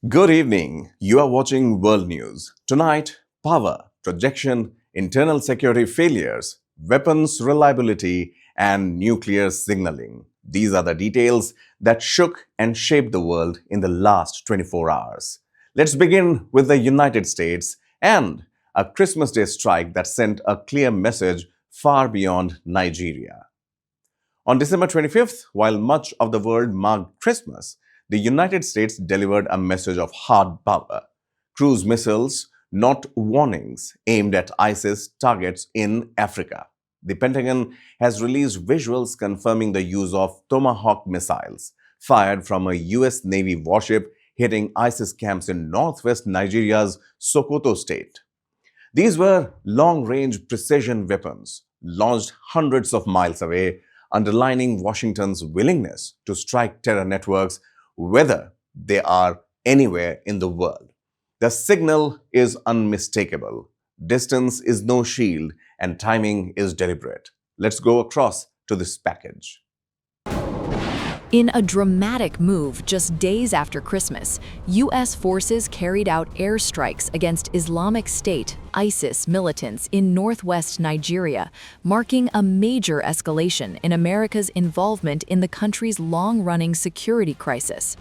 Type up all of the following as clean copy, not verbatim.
Good evening. You are watching World News. Tonight, power, projection, internal security failures, weapons reliability, and nuclear signaling. These are the details that shook and shaped the world in the last 24 hours. Let's begin with the United States and a Christmas Day strike that sent a clear message far beyond Nigeria. On December 25th, while much of the world marked Christmas, the United States delivered a message of hard power. Cruise missiles, not warnings, aimed at ISIS targets in Africa. The Pentagon has released visuals confirming the use of Tomahawk missiles fired from a US Navy warship hitting ISIS camps in northwest Nigeria's Sokoto state. These were long range precision weapons launched hundreds of miles away, underlining Washington's willingness to strike terror networks whether they are anywhere in the world. The signal is unmistakable. Distance is no shield, and timing is deliberate. Let's go across to this package. In a dramatic move just days after Christmas, U.S. forces carried out airstrikes against Islamic State, ISIS militants in northwest Nigeria, marking a major escalation in America's involvement in the country's long-running security crisis.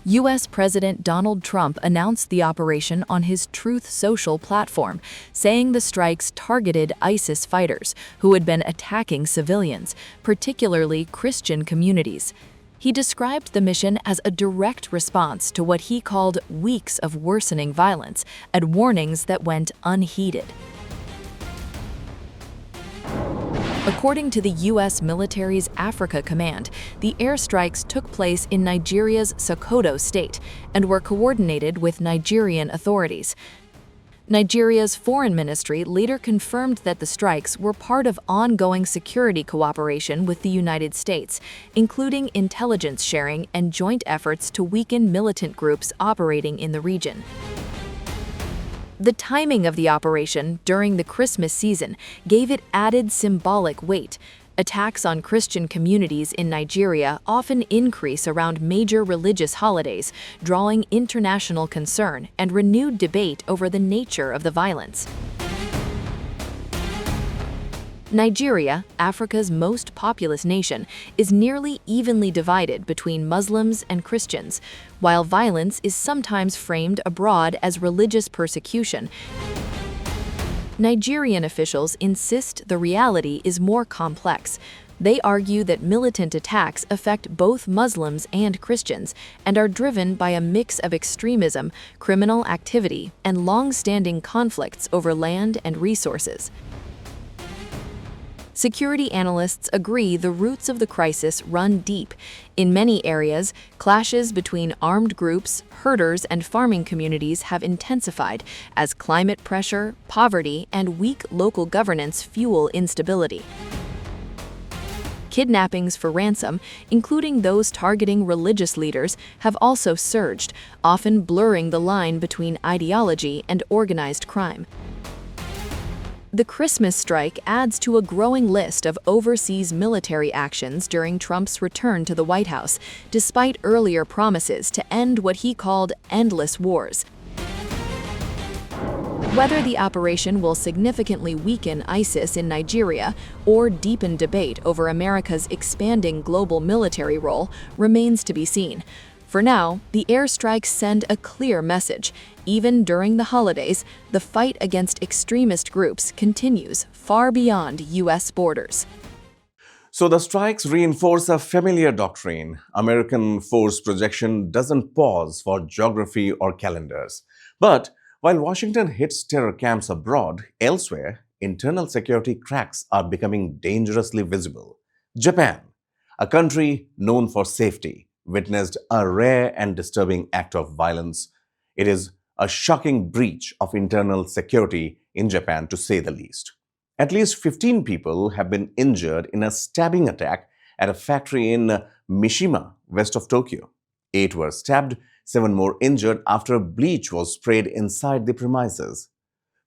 U.S. President Donald Trump announced the operation on his Truth Social platform, saying the strikes targeted ISIS fighters who had been attacking civilians, particularly Christian communities. He described the mission as a direct response to what he called weeks of worsening violence and warnings that went unheeded. According to the U.S. military's Africa Command, the airstrikes took place in Nigeria's Sokoto state and were coordinated with Nigerian authorities. Nigeria's foreign ministry later confirmed that the strikes were part of ongoing security cooperation with the United States, including intelligence sharing and joint efforts to weaken militant groups operating in the region. The timing of the operation during the Christmas season gave it added symbolic weight. Attacks on Christian communities in Nigeria often increase around major religious holidays, drawing international concern and renewed debate over the nature of the violence. Nigeria, Africa's most populous nation, is nearly evenly divided between Muslims and Christians. While violence is sometimes framed abroad as religious persecution, Nigerian officials insist the reality is more complex. They argue that militant attacks affect both Muslims and Christians and are driven by a mix of extremism, criminal activity, and long-standing conflicts over land and resources. Security analysts agree the roots of the crisis run deep. In many areas, clashes between armed groups, herders, and farming communities have intensified as climate pressure, poverty, and weak local governance fuel instability. Kidnappings for ransom, including those targeting religious leaders, have also surged, often blurring the line between ideology and organized crime. The Christmas strike adds to a growing list of overseas military actions during Trump's return to the White House, despite earlier promises to end what he called endless wars. Whether the operation will significantly weaken ISIS in Nigeria or deepen debate over America's expanding global military role remains to be seen. For now, the airstrikes send a clear message. Even during the holidays, the fight against extremist groups continues far beyond U.S. borders. So the strikes reinforce a familiar doctrine. American force projection doesn't pause for geography or calendars. But while Washington hits terror camps abroad, elsewhere, internal security cracks are becoming dangerously visible. Japan, a country known for safety, witnessed a rare and disturbing act of violence. It is a shocking breach of internal security in Japan, to say the least. At least 15 people have been injured in a stabbing attack at a factory in Mishima, west of Tokyo. 8 were stabbed, 7 more injured after bleach was sprayed inside the premises.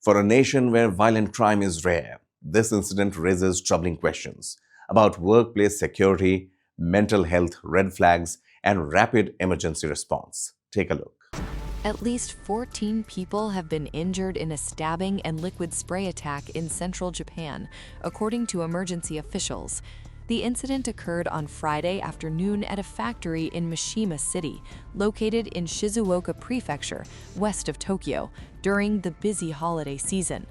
For a nation where violent crime is rare, this incident raises troubling questions about workplace security, mental health red flags, and rapid emergency response. Take a look. At least 14 people have been injured in a stabbing and liquid spray attack in central Japan, according to emergency officials. The incident occurred on Friday afternoon at a factory in Mishima City, located in Shizuoka Prefecture, west of Tokyo, during the busy holiday season.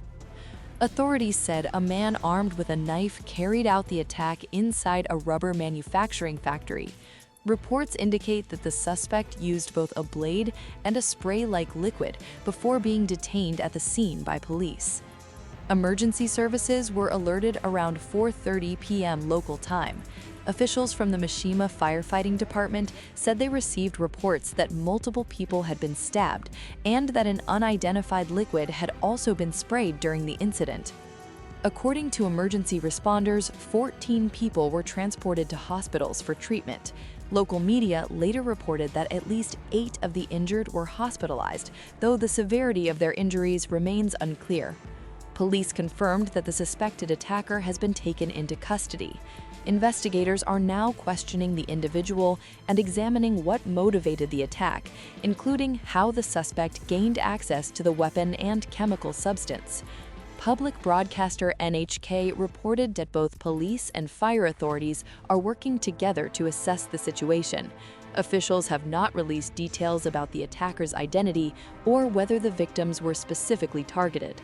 Authorities said a man armed with a knife carried out the attack inside a rubber manufacturing factory. Reports indicate that the suspect used both a blade and a spray-like liquid before being detained at the scene by police. Emergency services were alerted around 4:30 p.m. local time. Officials from the Mishima Firefighting Department said they received reports that multiple people had been stabbed and that an unidentified liquid had also been sprayed during the incident. According to emergency responders, 14 people were transported to hospitals for treatment. Local media later reported that at least 8 of the injured were hospitalized, though the severity of their injuries remains unclear. Police confirmed that the suspected attacker has been taken into custody. Investigators are now questioning the individual and examining what motivated the attack, including how the suspect gained access to the weapon and chemical substance. Public broadcaster NHK reported that both police and fire authorities are working together to assess the situation. Officials have not released details about the attacker's identity or whether the victims were specifically targeted.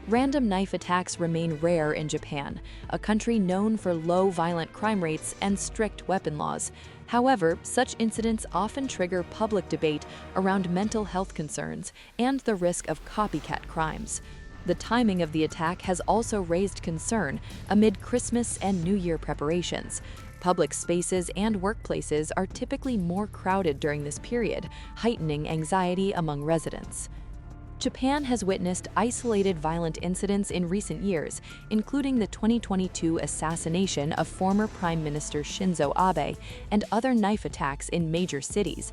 Random knife attacks remain rare in Japan, a country known for low violent crime rates and strict weapon laws. However, such incidents often trigger public debate around mental health concerns and the risk of copycat crimes. The timing of the attack has also raised concern amid Christmas and New Year preparations. Public spaces and workplaces are typically more crowded during this period, heightening anxiety among residents. Japan has witnessed isolated violent incidents in recent years, including the 2022 assassination of former Prime Minister Shinzo Abe and other knife attacks in major cities.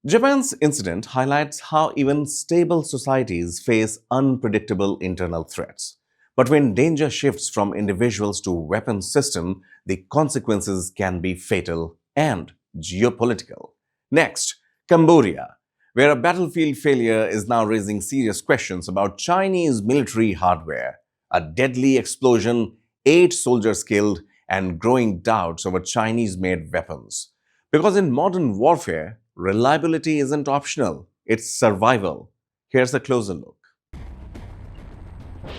Japan's incident highlights how even stable societies face unpredictable internal threats. But when danger shifts from individuals to weapons system, the consequences can be fatal and geopolitical. Next, Cambodia, where a battlefield failure is now raising serious questions about Chinese military hardware. A deadly explosion, 8 soldiers killed, and growing doubts over Chinese-made weapons. Because in modern warfare, reliability isn't optional, it's survival. Here's a closer look.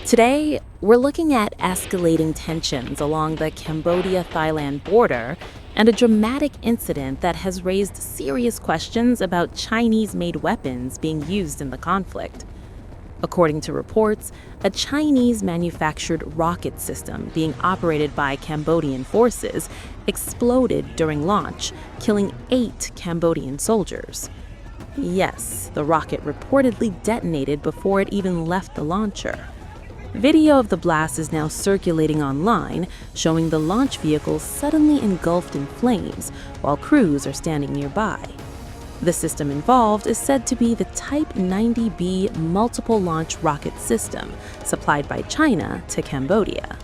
Today, we're looking at escalating tensions along the Cambodia-Thailand border and a dramatic incident that has raised serious questions about Chinese-made weapons being used in the conflict. According to reports, a Chinese-manufactured rocket system being operated by Cambodian forces exploded during launch, killing 8 Cambodian soldiers. Yes, the rocket reportedly detonated before it even left the launcher. Video of the blast is now circulating online, showing the launch vehicle suddenly engulfed in flames while crews are standing nearby. The system involved is said to be the Type 90B multiple launch rocket system supplied by China to Cambodia.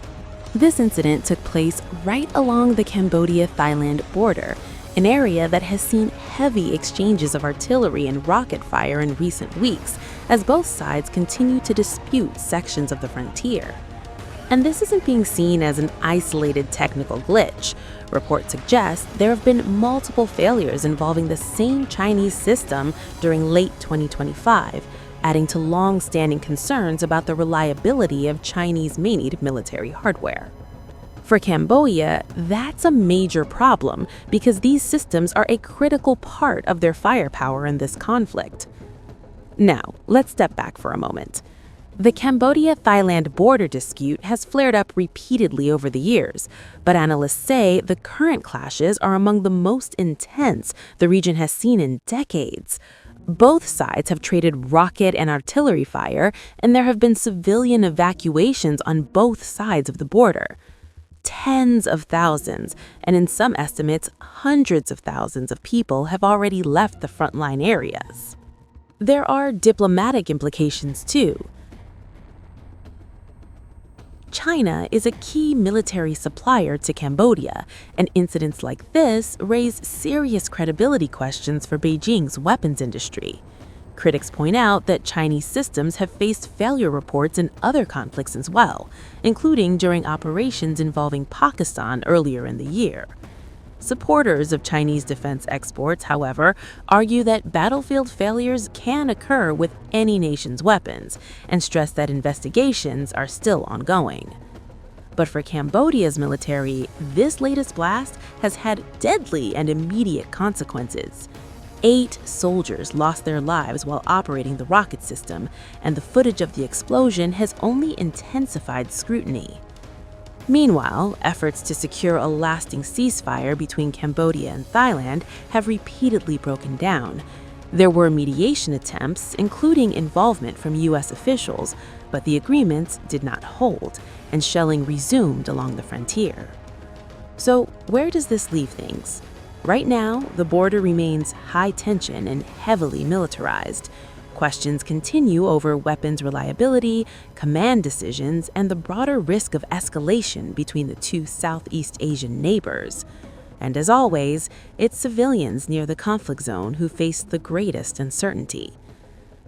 This incident took place right along the Cambodia-Thailand border, an area that has seen heavy exchanges of artillery and rocket fire in recent weeks as both sides continue to dispute sections of the frontier. And this isn't being seen as an isolated technical glitch. Reports suggest there have been multiple failures involving the same Chinese system during late 2025, adding to long-standing concerns about the reliability of Chinese-made military hardware. For Cambodia, that's a major problem because these systems are a critical part of their firepower in this conflict. Now, let's step back for a moment. The Cambodia-Thailand border dispute has flared up repeatedly over the years, but analysts say the current clashes are among the most intense the region has seen in decades. Both sides have traded rocket and artillery fire, and there have been civilian evacuations on both sides of the border. Tens of thousands, and in some estimates, hundreds of thousands of people have already left the frontline areas. There are diplomatic implications too. China is a key military supplier to Cambodia, and incidents like this raise serious credibility questions for Beijing's weapons industry. Critics point out that Chinese systems have faced failure reports in other conflicts as well, including during operations involving Pakistan earlier in the year. Supporters of Chinese defense exports, however, argue that battlefield failures can occur with any nation's weapons and stress that investigations are still ongoing. But for Cambodia's military, this latest blast has had deadly and immediate consequences. 8 soldiers lost their lives while operating the rocket system, and the footage of the explosion has only intensified scrutiny. Meanwhile, efforts to secure a lasting ceasefire between Cambodia and Thailand have repeatedly broken down. There were mediation attempts, including involvement from U.S. officials, but the agreements did not hold, and shelling resumed along the frontier. So, where does this leave things? Right now, the border remains high tension and heavily militarized. Questions continue over weapons reliability, command decisions, and the broader risk of escalation between the two Southeast Asian neighbors. And as always, it's civilians near the conflict zone who face the greatest uncertainty.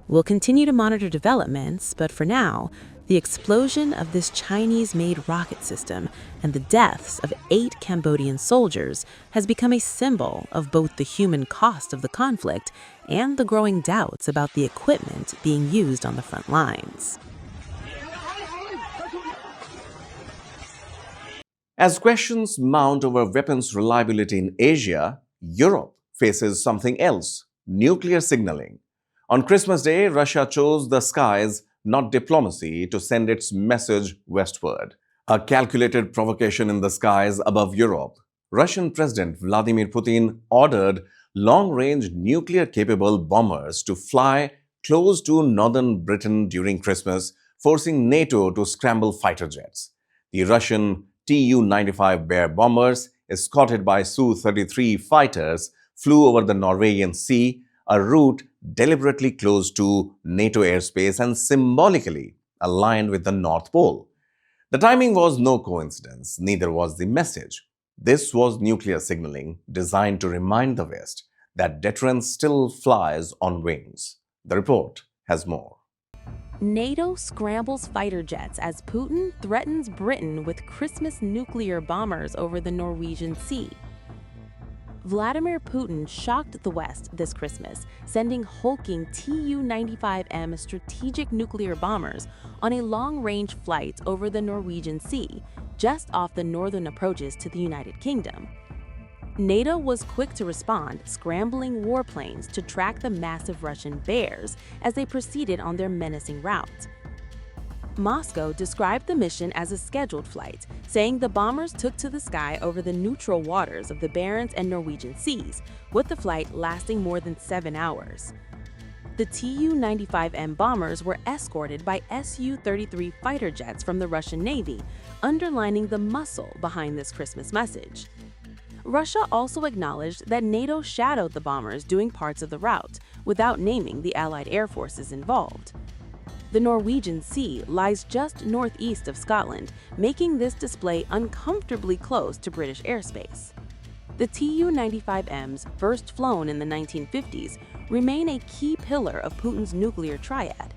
We'll continue to monitor developments, but for now, the explosion of this Chinese-made rocket system and the deaths of 8 Cambodian soldiers has become a symbol of both the human cost of the conflict and the growing doubts about the equipment being used on the front lines. As questions mount over weapons reliability in Asia, Europe faces something else: nuclear signaling. On Christmas Day, Russia chose the skies, not diplomacy, to send its message westward. A calculated provocation in the skies above Europe. Russian President Vladimir Putin ordered long-range nuclear-capable bombers to fly close to northern Britain during Christmas, forcing NATO to scramble fighter jets. The Russian Tu-95 Bear bombers, escorted by Su-33 fighters, flew over the Norwegian Sea, a route deliberately close to NATO airspace and symbolically aligned with the North Pole. The timing was no coincidence, neither was the message. This was nuclear signaling designed to remind the West that deterrence still flies on wings. The report has more. NATO scrambles fighter jets as Putin threatens Britain with Christmas nuclear bombers over the Norwegian Sea. Vladimir Putin shocked the West this Christmas, sending hulking Tu-95M strategic nuclear bombers on a long-range flight over the Norwegian Sea, just off the northern approaches to the United Kingdom. NATO was quick to respond, scrambling warplanes to track the massive Russian Bears as they proceeded on their menacing route. Moscow described the mission as a scheduled flight, saying the bombers took to the sky over the neutral waters of the Barents and Norwegian seas, with the flight lasting more than 7 hours. The Tu-95M bombers were escorted by Su-33 fighter jets from the Russian Navy, underlining the muscle behind this Christmas message. Russia also acknowledged that NATO shadowed the bombers doing parts of the route, without naming the Allied air forces involved. The Norwegian Sea lies just northeast of Scotland, making this display uncomfortably close to British airspace. The Tu-95Ms, first flown in the 1950s, remain a key pillar of Putin's nuclear triad.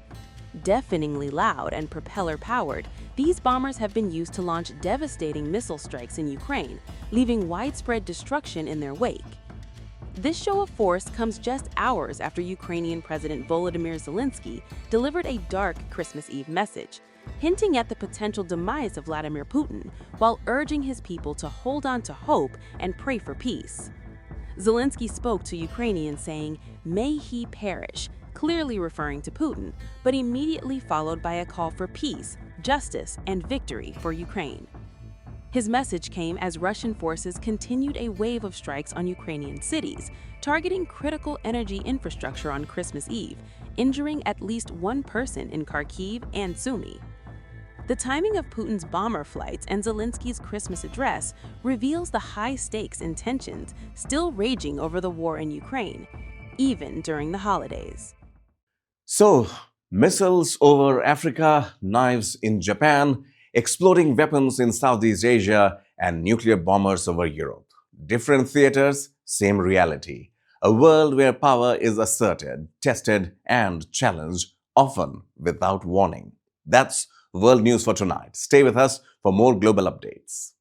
Deafeningly loud and propeller-powered, these bombers have been used to launch devastating missile strikes in Ukraine, leaving widespread destruction in their wake. This show of force comes just hours after Ukrainian President Volodymyr Zelensky delivered a dark Christmas Eve message, hinting at the potential demise of Vladimir Putin while urging his people to hold on to hope and pray for peace. Zelensky spoke to Ukrainians saying, "May he perish," clearly referring to Putin, but immediately followed by a call for peace, justice, and victory for Ukraine. His message came as Russian forces continued a wave of strikes on Ukrainian cities, targeting critical energy infrastructure on Christmas Eve, injuring at least 1 person in Kharkiv and Sumy. The timing of Putin's bomber flights and Zelensky's Christmas address reveals the high-stakes and tensions still raging over the war in Ukraine, even during the holidays. So, missiles over Africa, knives in Japan, exploding weapons in Southeast Asia, and nuclear bombers over Europe. Different theaters, same reality. A world where power is asserted, tested, and challenged, often without warning. That's world news for tonight. Stay with us for more global updates.